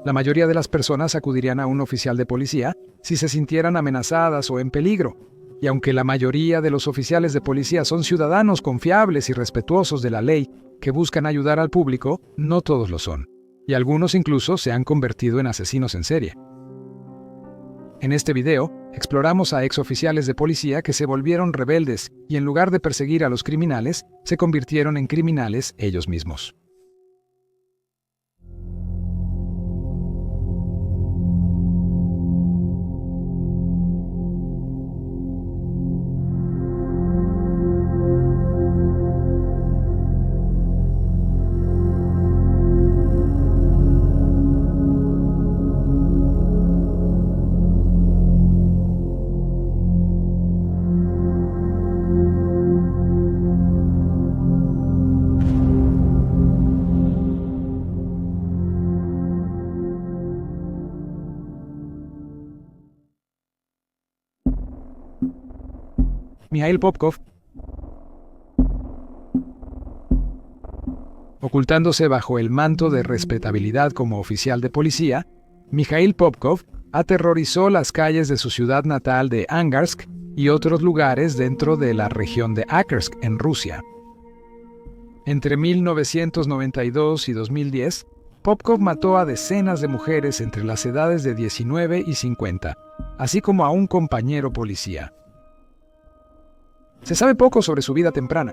La mayoría de las personas acudirían a un oficial de policía si se sintieran amenazadas o en peligro. Y aunque la mayoría de los oficiales de policía son ciudadanos confiables y respetuosos de la ley que buscan ayudar al público, no todos lo son. Y algunos incluso se han convertido en asesinos en serie. En este video, exploramos a exoficiales de policía que se volvieron rebeldes y en lugar de perseguir a los criminales, se convirtieron en criminales ellos mismos. Mikhail Popkov, ocultándose bajo el manto de respetabilidad como oficial de policía, Mikhail Popkov aterrorizó las calles de su ciudad natal de Angarsk y otros lugares dentro de la región de Akersk, en Rusia. Entre 1992 y 2010, Popkov mató a decenas de mujeres entre las edades de 19 y 50, así como a un compañero policía. Se sabe poco sobre su vida temprana.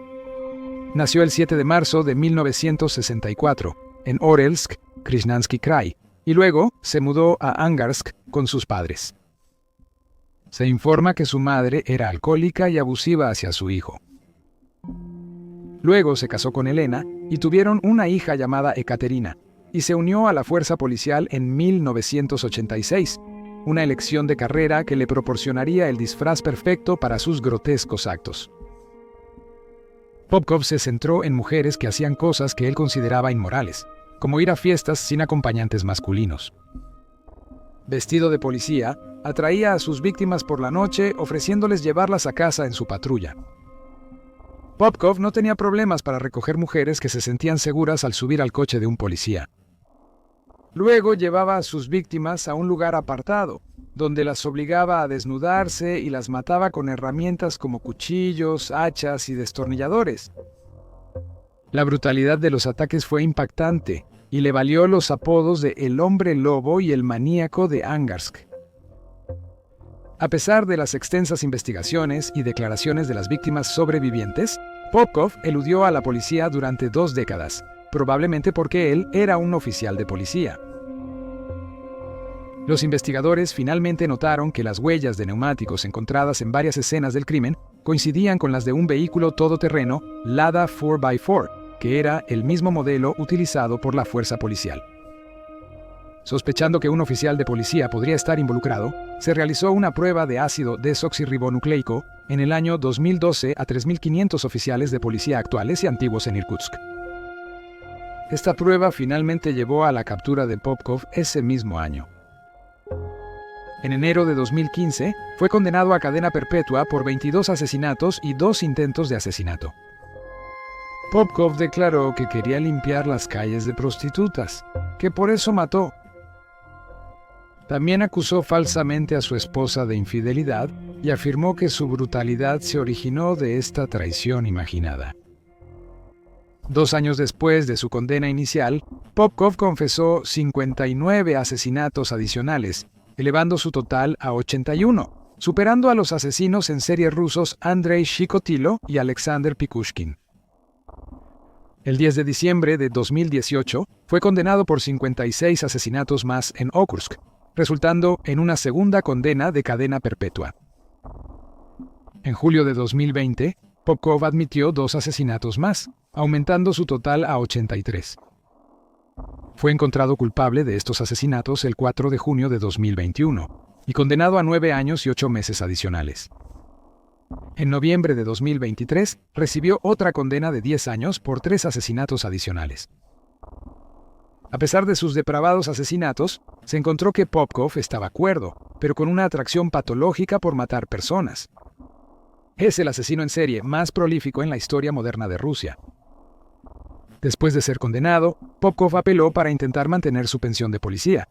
Nació el 7 de marzo de 1964 en Orelsk, Krasnansky Krai, y luego se mudó a Angarsk con sus padres. Se informa que su madre era alcohólica y abusiva hacia su hijo. Luego se casó con Elena y tuvieron una hija llamada Ekaterina, y se unió a la fuerza policial en 1986. Una elección de carrera que le proporcionaría el disfraz perfecto para sus grotescos actos. Popkov se centró en mujeres que hacían cosas que él consideraba inmorales, como ir a fiestas sin acompañantes masculinos. Vestido de policía, atraía a sus víctimas por la noche ofreciéndoles llevarlas a casa en su patrulla. Popkov no tenía problemas para recoger mujeres que se sentían seguras al subir al coche de un policía. Luego llevaba a sus víctimas a un lugar apartado, donde las obligaba a desnudarse y las mataba con herramientas como cuchillos, hachas y destornilladores. La brutalidad de los ataques fue impactante y le valió los apodos de El Hombre Lobo y El Maníaco de Angarsk. A pesar de las extensas investigaciones y declaraciones de las víctimas sobrevivientes, Popkov eludió a la policía durante 2 décadas, probablemente porque él era un oficial de policía. Los investigadores finalmente notaron que las huellas de neumáticos encontradas en varias escenas del crimen coincidían con las de un vehículo todoterreno Lada 4x4, que era el mismo modelo utilizado por la fuerza policial. Sospechando que un oficial de policía podría estar involucrado, se realizó una prueba de ácido desoxirribonucleico en el año 2012 a 3.500 oficiales de policía actuales y antiguos en Irkutsk. Esta prueba finalmente llevó a la captura de Popkov ese mismo año. En enero de 2015, fue condenado a cadena perpetua por 22 asesinatos y 2 intentos de asesinato. Popkov declaró que quería limpiar las calles de prostitutas, que por eso mató. También acusó falsamente a su esposa de infidelidad y afirmó que su brutalidad se originó de esta traición imaginada. 2 años después de su condena inicial, Popkov confesó 59 asesinatos adicionales, elevando su total a 81, superando a los asesinos en serie rusos Andrei Chikatilo y Alexander Pikushkin. El 10 de diciembre de 2018 fue condenado por 56 asesinatos más en Okursk, resultando en una segunda condena de cadena perpetua. En julio de 2020, Popkov admitió 2 asesinatos más, aumentando su total a 83. Fue encontrado culpable de estos asesinatos el 4 de junio de 2021 y condenado a 9 años y 8 meses adicionales. En noviembre de 2023 recibió otra condena de 10 años por 3 asesinatos adicionales. A pesar de sus depravados asesinatos, se encontró que Popkov estaba cuerdo, pero con una atracción patológica por matar personas. Es el asesino en serie más prolífico en la historia moderna de Rusia. Después de ser condenado, Popkov apeló para intentar mantener su pensión de policía,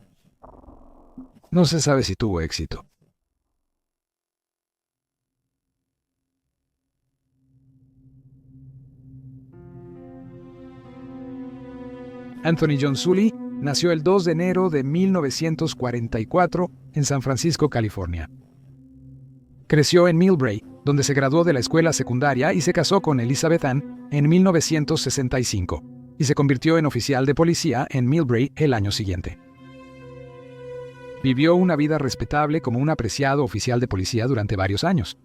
No se sabe si tuvo éxito. Anthony John Sully nació el 2 de enero de 1944 en San Francisco, California. Creció en Millbrae, donde se graduó de la escuela secundaria y se casó con Elizabeth Ann en 1965, y se convirtió en oficial de policía en Millbrae el año siguiente. Vivió una vida respetable como un apreciado oficial de policía durante varios años.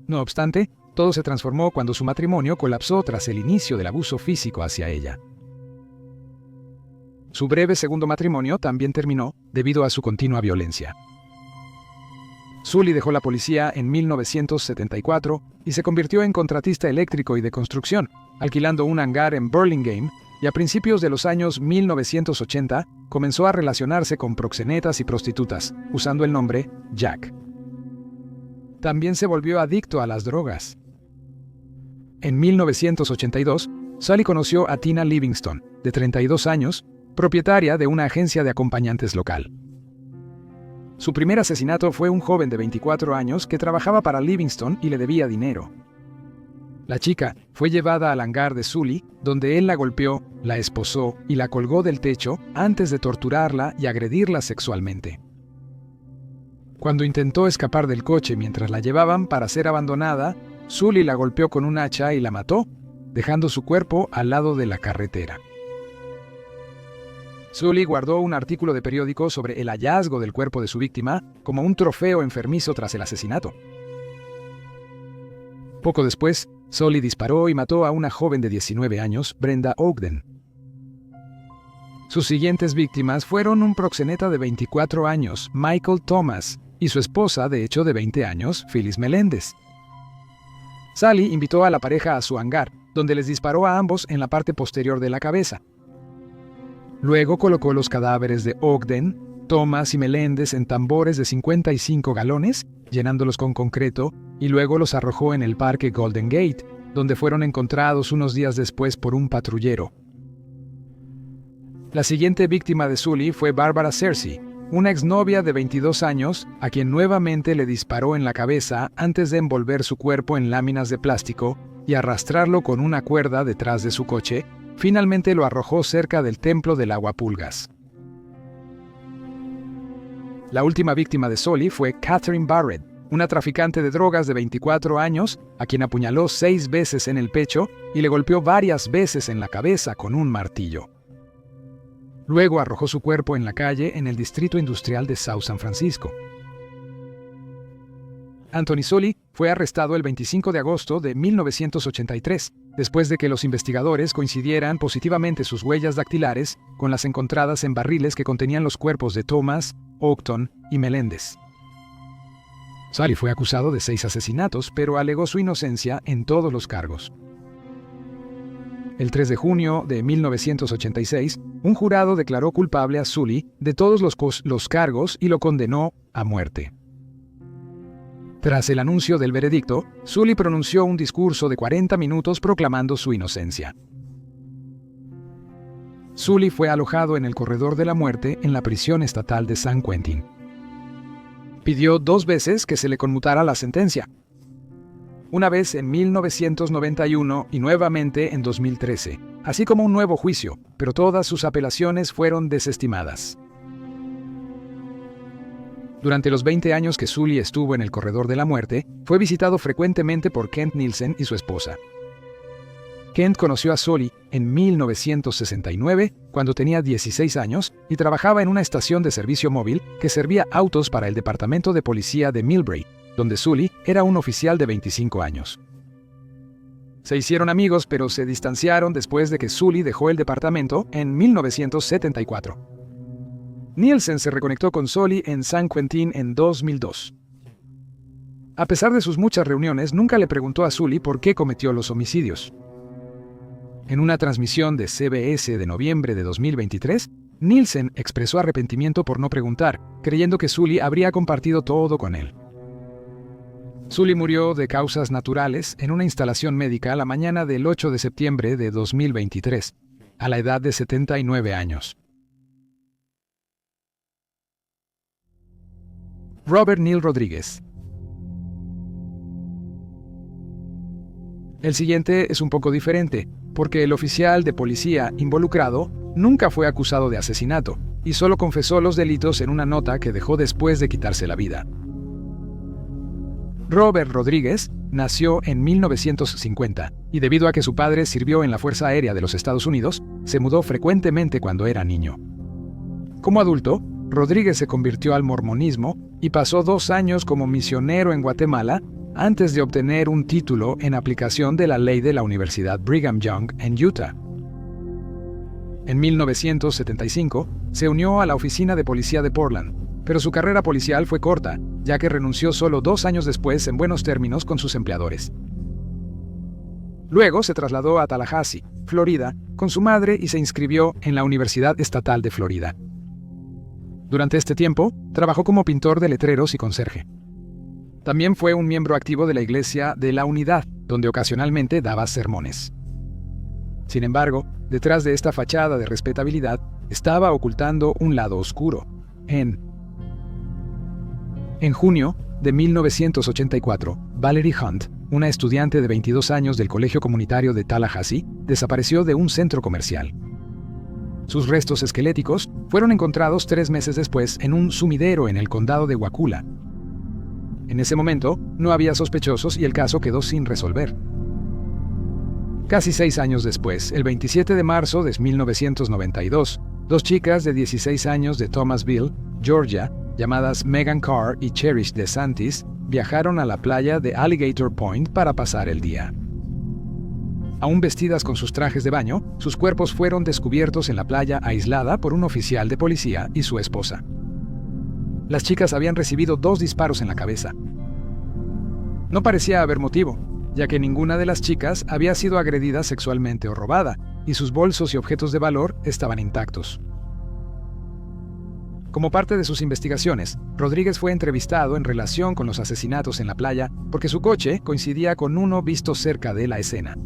No obstante, todo se transformó cuando su matrimonio colapsó tras el inicio del abuso físico hacia ella. Su breve segundo matrimonio también terminó debido a su continua violencia. Sully dejó la policía en 1974 y se convirtió en contratista eléctrico y de construcción, alquilando un hangar en Burlingame, y a principios de los años 1980 comenzó a relacionarse con proxenetas y prostitutas, usando el nombre Jack. También se volvió adicto a las drogas. En 1982, Sully conoció a Tina Livingston, de 32 años, propietaria de una agencia de acompañantes local. Su primer asesinato fue un joven de 24 años que trabajaba para Livingston y le debía dinero. La chica fue llevada al hangar de Sully, donde él la golpeó, la esposó y la colgó del techo antes de torturarla y agredirla sexualmente. Cuando intentó escapar del coche mientras la llevaban para ser abandonada, Sully la golpeó con un hacha y la mató, dejando su cuerpo al lado de la carretera. Sully guardó un artículo de periódico sobre el hallazgo del cuerpo de su víctima como un trofeo enfermizo tras el asesinato. Poco después, Sully disparó y mató a una joven de 19 años, Brenda Ogden. Sus siguientes víctimas fueron un proxeneta de 24 años, Michael Thomas, y su esposa, de hecho de 20 años, Phyllis Meléndez. Sully invitó a la pareja a su hangar, donde les disparó a ambos en la parte posterior de la cabeza. Luego colocó los cadáveres de Ogden, Thomas y Meléndez en tambores de 55 galones, llenándolos con concreto, y luego los arrojó en el parque Golden Gate, donde fueron encontrados unos días después por un patrullero. La siguiente víctima de Sully fue Barbara Searcy, una exnovia de 22 años, a quien nuevamente le disparó en la cabeza antes de envolver su cuerpo en láminas de plástico y arrastrarlo con una cuerda detrás de su coche. Finalmente lo arrojó cerca del templo del Aguapulgas. La última víctima de Sully fue Catherine Barrett, una traficante de drogas de 24 años, a quien apuñaló 6 veces en el pecho y le golpeó varias veces en la cabeza con un martillo. Luego arrojó su cuerpo en la calle en el distrito industrial de South San Francisco. Anthony Sully fue arrestado el 25 de agosto de 1983, después de que los investigadores coincidieran positivamente sus huellas dactilares con las encontradas en barriles que contenían los cuerpos de Thomas, Ogden y Meléndez. Sully fue acusado de 6 asesinatos, pero alegó su inocencia en todos los cargos. El 3 de junio de 1986, un jurado declaró culpable a Sully de todos los cargos y lo condenó a muerte. Tras el anuncio del veredicto, Sully pronunció un discurso de 40 minutos proclamando su inocencia. Sully fue alojado en el corredor de la muerte en la prisión estatal de San Quentin. Pidió 2 veces que se le conmutara la sentencia. Una vez en 1991 y nuevamente en 2013, así como un nuevo juicio, pero todas sus apelaciones fueron desestimadas. Durante los 20 años que Sully estuvo en el corredor de la muerte, fue visitado frecuentemente por Kent Nielsen y su esposa. Kent conoció a Sully en 1969, cuando tenía 16 años, y trabajaba en una estación de servicio móvil que servía autos para el departamento de policía de Millbrae, donde Sully era un oficial de 25 años. Se hicieron amigos, pero se distanciaron después de que Sully dejó el departamento en 1974. Nielsen se reconectó con Sully en San Quentin en 2002. A pesar de sus muchas reuniones, nunca le preguntó a Sully por qué cometió los homicidios. En una transmisión de CBS de noviembre de 2023, Nielsen expresó arrepentimiento por no preguntar, creyendo que Sully habría compartido todo con él. Sully murió de causas naturales en una instalación médica la mañana del 8 de septiembre de 2023, a la edad de 79 años. Robert Neil Rodríguez. El siguiente es un poco diferente, porque el oficial de policía involucrado nunca fue acusado de asesinato y solo confesó los delitos en una nota que dejó después de quitarse la vida. Robert Rodríguez nació en 1950 y debido a que su padre sirvió en la Fuerza Aérea de los Estados Unidos, se mudó frecuentemente cuando era niño. Como adulto, Rodríguez se convirtió al mormonismo y pasó 2 años como misionero en Guatemala antes de obtener un título en aplicación de la ley de la Universidad Brigham Young en Utah. En 1975, se unió a la Oficina de Policía de Portland, pero su carrera policial fue corta, ya que renunció solo 2 años después en buenos términos con sus empleadores. Luego se trasladó a Tallahassee, Florida, con su madre y se inscribió en la Universidad Estatal de Florida. Durante este tiempo, trabajó como pintor de letreros y conserje. También fue un miembro activo de la Iglesia de la Unidad, donde ocasionalmente daba sermones. Sin embargo, detrás de esta fachada de respetabilidad, estaba ocultando un lado oscuro. En junio de 1984, Valerie Hunt, una estudiante de 22 años del Colegio Comunitario de Tallahassee, desapareció de un centro comercial. Sus restos esqueléticos fueron encontrados 3 meses después en un sumidero en el condado de Wakulla. En ese momento, no había sospechosos y el caso quedó sin resolver. Casi 6 años después, el 27 de marzo de 1992, 2 chicas de 16 años de Thomasville, Georgia, llamadas Megan Carr y Cherish DeSantis, viajaron a la playa de Alligator Point para pasar el día. Aún vestidas con sus trajes de baño, sus cuerpos fueron descubiertos en la playa aislada por un oficial de policía y su esposa. Las chicas habían recibido 2 disparos en la cabeza. No parecía haber motivo, ya que ninguna de las chicas había sido agredida sexualmente o robada, y sus bolsos y objetos de valor estaban intactos. Como parte de sus investigaciones, Rodríguez fue entrevistado en relación con los asesinatos en la playa porque su coche coincidía con uno visto cerca de la escena.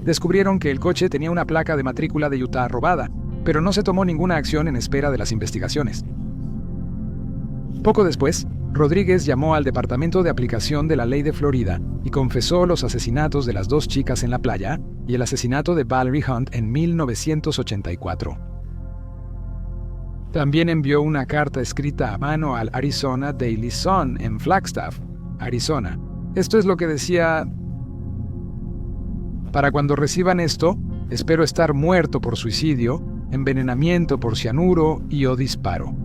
Descubrieron que el coche tenía una placa de matrícula de Utah robada, pero no se tomó ninguna acción en espera de las investigaciones. Poco después, Rodríguez llamó al Departamento de Aplicación de la Ley de Florida y confesó los asesinatos de las 2 chicas en la playa y el asesinato de Valerie Hunt en 1984. También envió una carta escrita a mano al Arizona Daily Sun en Flagstaff, Arizona. Esto es lo que decía: para cuando reciban esto, espero estar muerto por suicidio, envenenamiento por cianuro y o disparo.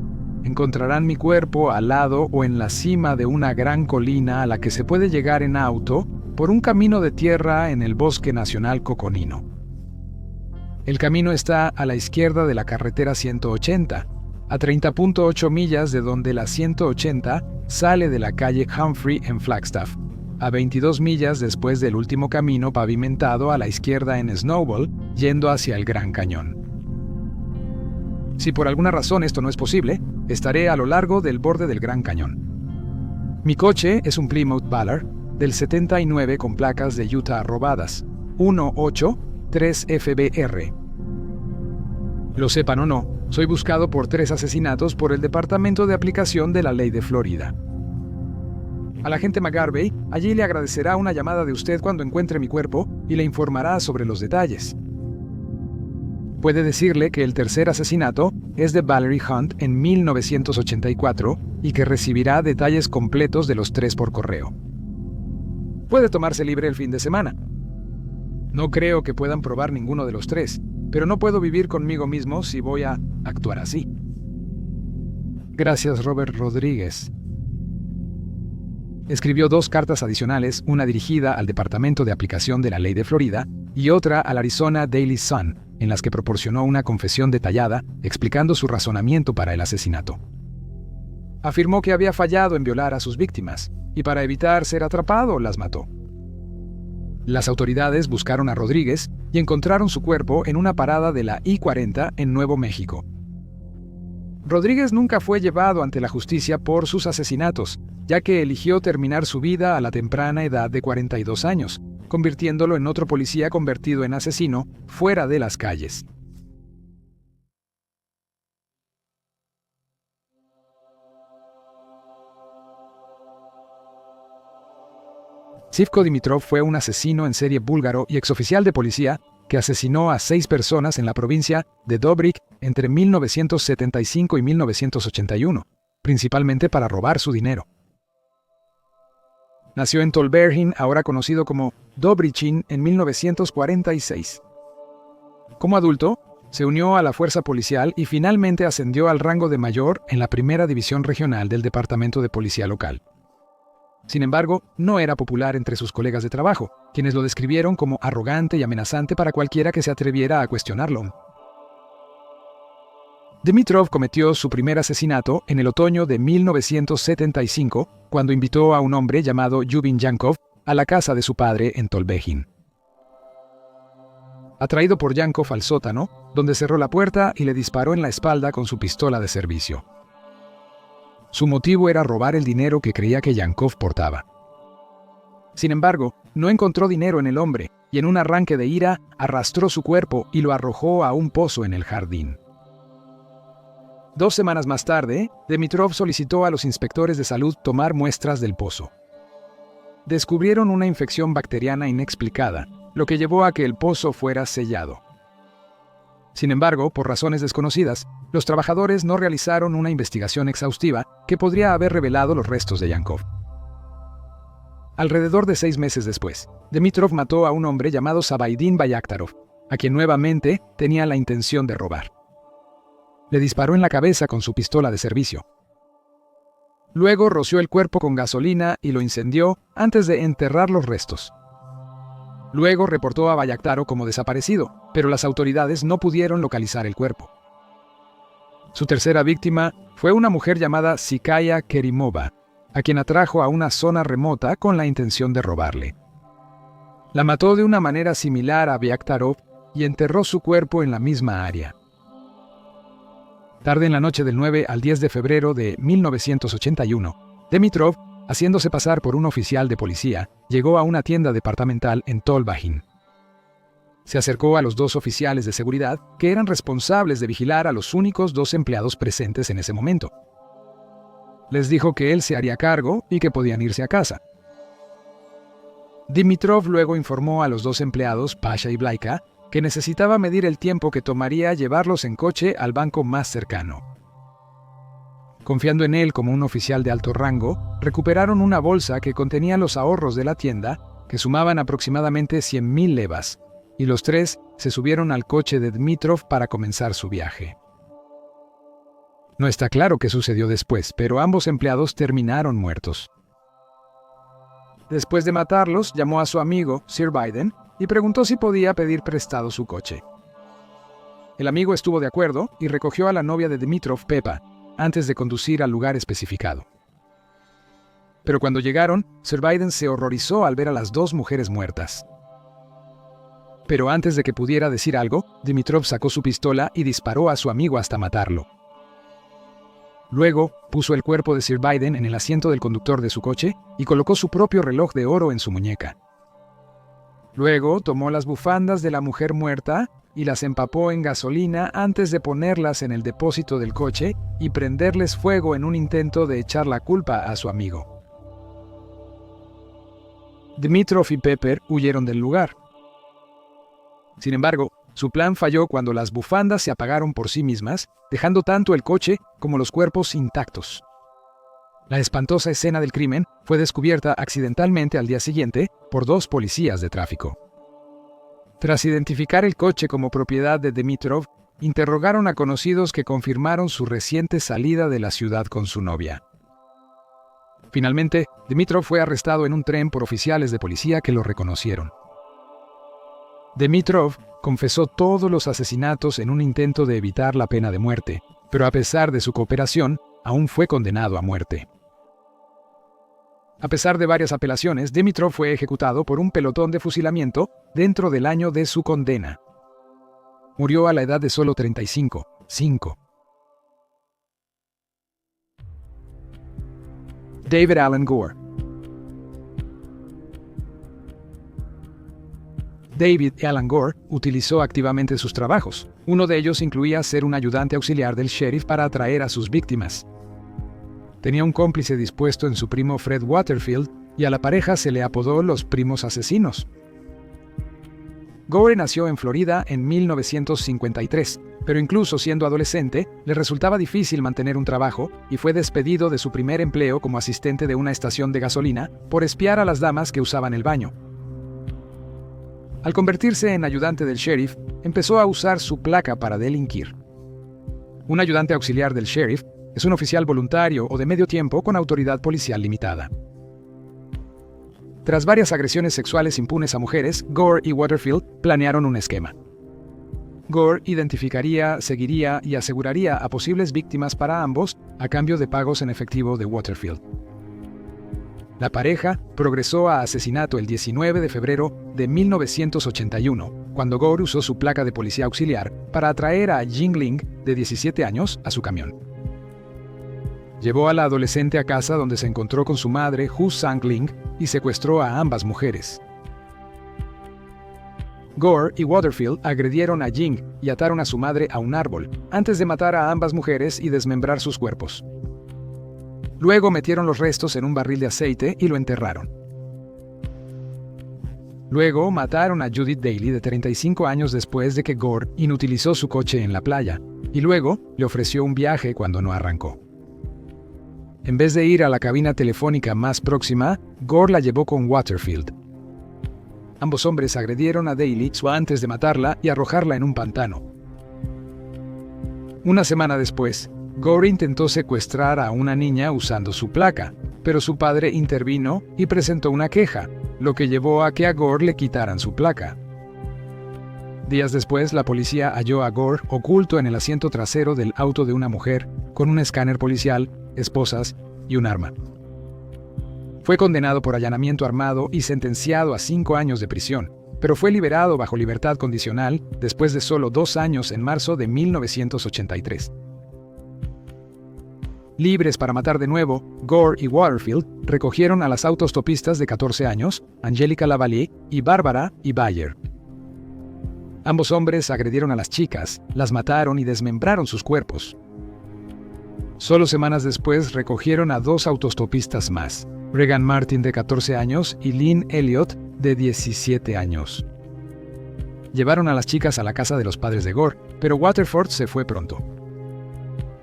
Encontrarán mi cuerpo al lado o en la cima de una gran colina a la que se puede llegar en auto por un camino de tierra en el Bosque Nacional Coconino. El camino está a la izquierda de la carretera 180, a 30.8 millas de donde la 180 sale de la calle Humphrey en Flagstaff, a 22 millas después del último camino pavimentado a la izquierda en Snowball, yendo hacia el Gran Cañón. Si por alguna razón esto no es posible, estaré a lo largo del borde del Gran Cañón. Mi coche es un Plymouth Ballard del 79 con placas de Utah robadas, 183FBR. Lo sepan o no, soy buscado por 3 asesinatos por el Departamento de Aplicación de la Ley de Florida. Al agente McGarvey, allí le agradecerá una llamada de usted cuando encuentre mi cuerpo y le informará sobre los detalles. Puede decirle que el tercer asesinato es de Valerie Hunt en 1984 y que recibirá detalles completos de los 3 por correo. Puede tomarse libre el fin de semana. No creo que puedan probar ninguno de los 3, pero no puedo vivir conmigo mismo si voy a actuar así. Gracias, Robert Rodríguez. Escribió 2 cartas adicionales, una dirigida al Departamento de Aplicación de la Ley de Florida y otra al Arizona Daily Sun, en las que proporcionó una confesión detallada explicando su razonamiento para el asesinato. Afirmó que había fallado en violar a sus víctimas y para evitar ser atrapado las mató. Las autoridades buscaron a Rodríguez y encontraron su cuerpo en una parada de la I-40 en Nuevo México. Rodríguez nunca fue llevado ante la justicia por sus asesinatos, ya que eligió terminar su vida a la temprana edad de 42 años, convirtiéndolo en otro policía convertido en asesino fuera de las calles. Živko Dimitrov fue un asesino en serie búlgaro y exoficial de policía que asesinó a 6 personas en la provincia de Dobrik entre 1975 y 1981, principalmente para robar su dinero. Nació en Tolberhin, ahora conocido como Dobrichin, en 1946. Como adulto, se unió a la fuerza policial y finalmente ascendió al rango de mayor en la primera división regional del departamento de policía local. Sin embargo, no era popular entre sus colegas de trabajo, quienes lo describieron como arrogante y amenazante para cualquiera que se atreviera a cuestionarlo. Dimitrov cometió su primer asesinato en el otoño de 1975, cuando invitó a un hombre llamado Yubin Yankov a la casa de su padre en Tolberhin. Atraído por Yankov al sótano, donde cerró la puerta y le disparó en la espalda con su pistola de servicio. Su motivo era robar el dinero que creía que Yankov portaba. Sin embargo, no encontró dinero en el hombre y en un arranque de ira arrastró su cuerpo y lo arrojó a un pozo en el jardín. 2 semanas más tarde, Dimitrov solicitó a los inspectores de salud tomar muestras del pozo. Descubrieron una infección bacteriana inexplicada, lo que llevó a que el pozo fuera sellado. Sin embargo, por razones desconocidas, los trabajadores no realizaron una investigación exhaustiva que podría haber revelado los restos de Yankov. Alrededor de 6 meses después, Dimitrov mató a un hombre llamado Sabaidin Bayaktarov, a quien nuevamente tenía la intención de robar. Le disparó en la cabeza con su pistola de servicio. Luego roció el cuerpo con gasolina y lo incendió antes de enterrar los restos. Luego reportó a Bayaktarov como desaparecido, pero las autoridades no pudieron localizar el cuerpo. Su tercera víctima fue una mujer llamada Sikaya Kerimova, a quien atrajo a una zona remota con la intención de robarle. La mató de una manera similar a Bayaktarov y enterró su cuerpo en la misma área. Tarde en la noche del 9 al 10 de febrero de 1981, Dimitrov, haciéndose pasar por un oficial de policía, llegó a una tienda departamental en Tolberhin. Se acercó a los 2 oficiales de seguridad que eran responsables de vigilar a los únicos 2 empleados presentes en ese momento. Les dijo que él se haría cargo y que podían irse a casa. Dimitrov luego informó a los 2 empleados, Pasha y Blaika, que necesitaba medir el tiempo que tomaría llevarlos en coche al banco más cercano. Confiando en él como un oficial de alto rango, recuperaron una bolsa que contenía los ahorros de la tienda, que sumaban aproximadamente 100.000 levas, y los 3 se subieron al coche de Dimitrov para comenzar su viaje. No está claro qué sucedió después, pero ambos empleados terminaron muertos. Después de matarlos, llamó a su amigo, Sir Biden, y preguntó si podía pedir prestado su coche. El amigo estuvo de acuerdo y recogió a la novia de Dimitrov, Pepa, antes de conducir al lugar especificado. Pero cuando llegaron, Sir Biden se horrorizó al ver a las 2 mujeres muertas. Pero antes de que pudiera decir algo, Dimitrov sacó su pistola y disparó a su amigo hasta matarlo. Luego, puso el cuerpo de Sir Biden en el asiento del conductor de su coche y colocó su propio reloj de oro en su muñeca. Luego, tomó las bufandas de la mujer muerta y las empapó en gasolina antes de ponerlas en el depósito del coche y prenderles fuego en un intento de echar la culpa a su amigo. Dimitrov y Pepper huyeron del lugar. Sin embargo, su plan falló cuando las bufandas se apagaron por sí mismas, dejando tanto el coche como los cuerpos intactos. La espantosa escena del crimen fue descubierta accidentalmente al día siguiente por 2 policías de tráfico. Tras identificar el coche como propiedad de Dimitrov, interrogaron a conocidos que confirmaron su reciente salida de la ciudad con su novia. Finalmente, Dimitrov fue arrestado en un tren por oficiales de policía que lo reconocieron. Dimitrov confesó todos los asesinatos en un intento de evitar la pena de muerte, pero a pesar de su cooperación, aún fue condenado a muerte. A pesar de varias apelaciones, Dimitrov fue ejecutado por un pelotón de fusilamiento dentro del año de su condena. Murió a la edad de solo 35. David Alan Gore. David Alan Gore utilizó activamente sus trabajos. Uno de ellos incluía ser un ayudante auxiliar del sheriff para atraer a sus víctimas. Tenía un cómplice dispuesto en su primo Fred Waterfield, y a la pareja se le apodó los primos asesinos. Gore nació en Florida en 1953, pero incluso siendo adolescente, le resultaba difícil mantener un trabajo y fue despedido de su primer empleo como asistente de una estación de gasolina por espiar a las damas que usaban el baño. Al convertirse en ayudante del sheriff, empezó a usar su placa para delinquir. Un ayudante auxiliar del sheriff es un oficial voluntario o de medio tiempo con autoridad policial limitada. Tras varias agresiones sexuales impunes a mujeres, Gore y Waterfield planearon un esquema. Gore identificaría, seguiría y aseguraría a posibles víctimas para ambos a cambio de pagos en efectivo de Waterfield. La pareja progresó a asesinato el 19 de febrero de 1981, cuando Gore usó su placa de policía auxiliar para atraer a Jing Ling, de 17 años, a su camión. Llevó a la adolescente a casa donde se encontró con su madre, Hu Sang-ling, y secuestró a ambas mujeres. Gore y Waterfield agredieron a Jing y ataron a su madre a un árbol, antes de matar a ambas mujeres y desmembrar sus cuerpos. Luego metieron los restos en un barril de aceite y lo enterraron. Luego mataron a Judith Daly, de 35 años después de que Gore inutilizó su coche en la playa, y luego le ofreció un viaje cuando no arrancó. En vez de ir a la cabina telefónica más próxima, Gore la llevó con Waterfield. Ambos hombres agredieron a Daly antes de matarla y arrojarla en un pantano. Una semana después, Gore intentó secuestrar a una niña usando su placa, pero su padre intervino y presentó una queja, lo que llevó a que a Gore le quitaran su placa. Días después, la policía halló a Gore oculto en el asiento trasero del auto de una mujer, con un escáner policial, esposas y un arma. Fue condenado por allanamiento armado y sentenciado a 5 años de prisión, pero fue liberado bajo libertad condicional después de solo 2 años en marzo de 1983. Libres para matar de nuevo, Gore y Waterfield recogieron a las autostopistas de 14 años, Angelica Lavallée y Barbara y Bayer. Ambos hombres agredieron a las chicas, las mataron y desmembraron sus cuerpos. Solo semanas después recogieron a 2 autostopistas más, Regan Martin, de 14 años, y Lynn Elliott, de 17 años. Llevaron a las chicas a la casa de los padres de Gore, pero Waterford se fue pronto.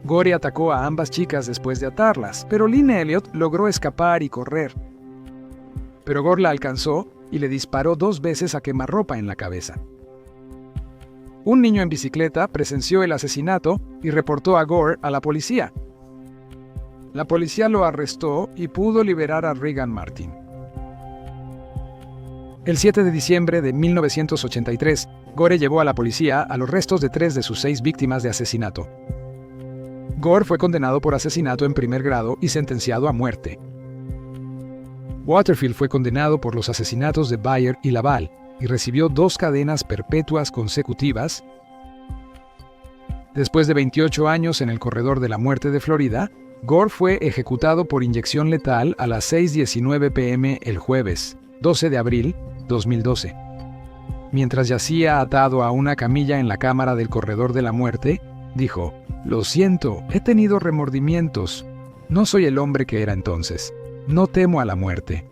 Gore atacó a ambas chicas después de atarlas, pero Lynn Elliott logró escapar y correr. Pero Gore la alcanzó y le disparó 2 veces a quemarropa en la cabeza. Un niño en bicicleta presenció el asesinato y reportó a Gore a la policía. La policía lo arrestó y pudo liberar a Regan Martin. El 7 de diciembre de 1983, Gore llevó a la policía a los restos de 3 de sus 6 víctimas de asesinato. Gore fue condenado por asesinato en primer grado y sentenciado a muerte. Waterfield fue condenado por los asesinatos de Bayer y Laval y recibió 2 cadenas perpetuas consecutivas. Después de 28 años en el corredor de la muerte de Florida, Gore fue ejecutado por inyección letal a las 6:19 p.m. el jueves, 12 de abril 2012. Mientras yacía atado a una camilla en la cámara del corredor de la muerte, dijo: «Lo siento, he tenido remordimientos. No soy el hombre que era entonces. No temo a la muerte.